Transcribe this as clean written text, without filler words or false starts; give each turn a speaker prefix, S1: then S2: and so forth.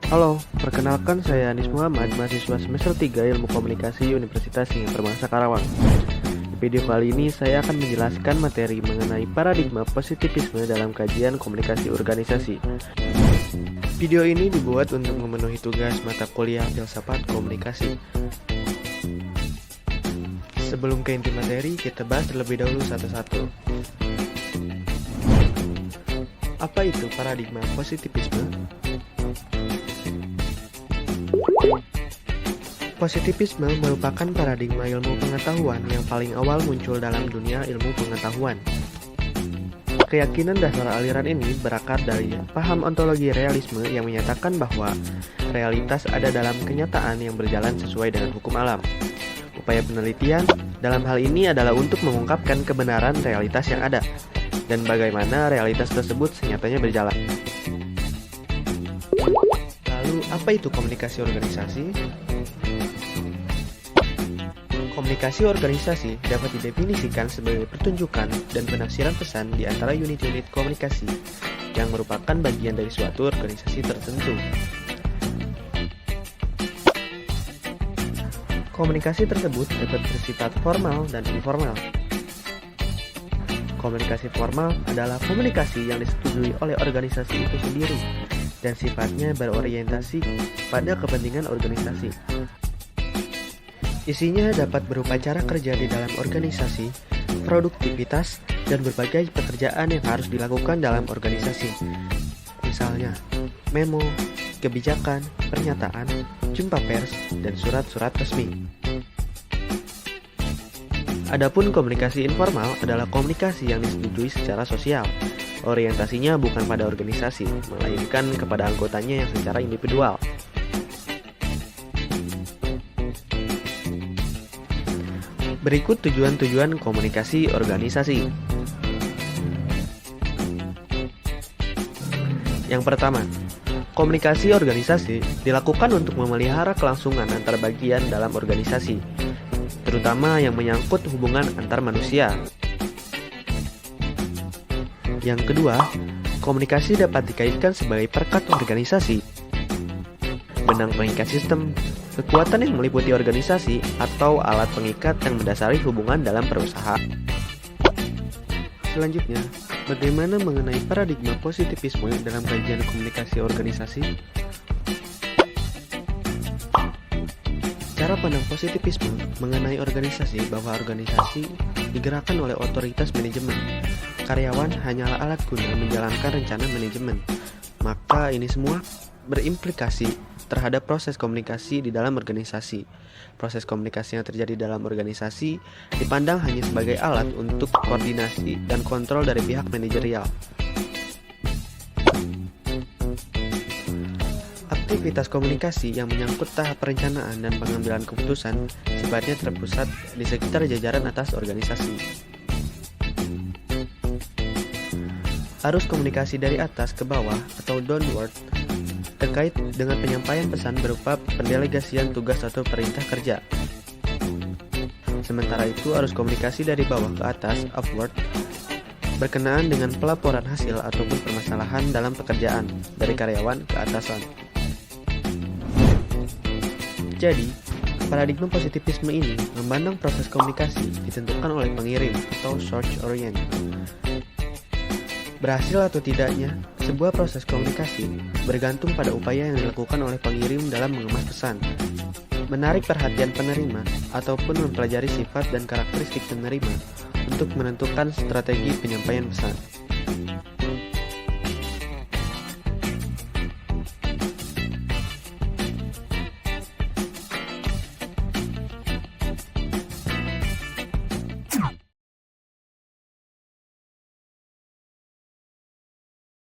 S1: Halo, perkenalkan saya Anis Muhammad, mahasiswa semester 3 Ilmu Komunikasi Universitas Singapura Karawang. Di video kali ini saya akan menjelaskan materi mengenai paradigma positivisme dalam kajian komunikasi organisasi. Video ini dibuat untuk memenuhi tugas mata kuliah filsafat komunikasi. Sebelum ke inti materi, kita bahas terlebih dahulu satu-satu. Apa itu paradigma positivisme? Positivisme merupakan paradigma ilmu pengetahuan yang paling awal muncul dalam dunia ilmu pengetahuan. Keyakinan dasar aliran ini berakar dari paham ontologi realisme yang menyatakan bahwa realitas ada dalam kenyataan yang berjalan sesuai dengan hukum alam. Upaya penelitian dalam hal ini adalah untuk mengungkapkan kebenaran realitas yang ada dan bagaimana realitas tersebut senyatanya berjalan. Lalu, apa itu komunikasi organisasi? Komunikasi organisasi dapat didefinisikan sebagai pertunjukan dan penafsiran pesan di antara unit-unit komunikasi yang merupakan bagian dari suatu organisasi tertentu. Komunikasi tersebut dapat bersifat formal dan informal. Komunikasi formal adalah komunikasi yang disetujui oleh organisasi itu sendiri dan sifatnya berorientasi pada kepentingan organisasi. Isinya dapat berupa cara kerja di dalam organisasi, produktivitas, dan berbagai pekerjaan yang harus dilakukan dalam organisasi. Misalnya, memo, kebijakan, pernyataan, jumpa pers, dan surat-surat resmi. Adapun komunikasi informal adalah komunikasi yang disetujui secara sosial. Orientasinya bukan pada organisasi, melainkan kepada anggotanya yang secara individual. Berikut tujuan-tujuan komunikasi organisasi. Yang pertama, komunikasi organisasi dilakukan untuk memelihara kelangsungan antar bagian dalam organisasi, terutama yang menyangkut hubungan antar manusia. Yang kedua, komunikasi dapat dikaitkan sebagai perekat organisasi, benang pengikat sistem, kekuatan yang meliputi organisasi, atau alat pengikat yang mendasari hubungan dalam perusahaan. Selanjutnya, bagaimana mengenai paradigma positivisme dalam kajian komunikasi organisasi? Cara pandang positivisme mengenai organisasi bahwa organisasi digerakkan oleh otoritas manajemen. Karyawan hanyalah alat guna menjalankan rencana manajemen. Maka ini semua berimplikasi terhadap proses komunikasi di dalam organisasi. Proses komunikasi yang terjadi dalam organisasi dipandang hanya sebagai alat untuk koordinasi dan kontrol dari pihak manajerial. Aktivitas komunikasi yang menyangkut tahap perencanaan dan pengambilan keputusan sifatnya terpusat di sekitar jajaran atas organisasi. Arus komunikasi dari atas ke bawah atau downward terkait dengan penyampaian pesan berupa pendelegasian tugas atau perintah kerja. Sementara itu, arus komunikasi dari bawah ke atas, upward, berkenaan dengan pelaporan hasil ataupun permasalahan dalam pekerjaan dari karyawan ke atasan. Jadi, paradigma positivisme ini memandang proses komunikasi ditentukan oleh pengirim atau source orient. Berhasil atau tidaknya, sebuah proses komunikasi bergantung pada upaya yang dilakukan oleh pengirim dalam mengemas pesan, menarik perhatian penerima, ataupun mempelajari sifat dan karakteristik penerima untuk menentukan strategi penyampaian pesan.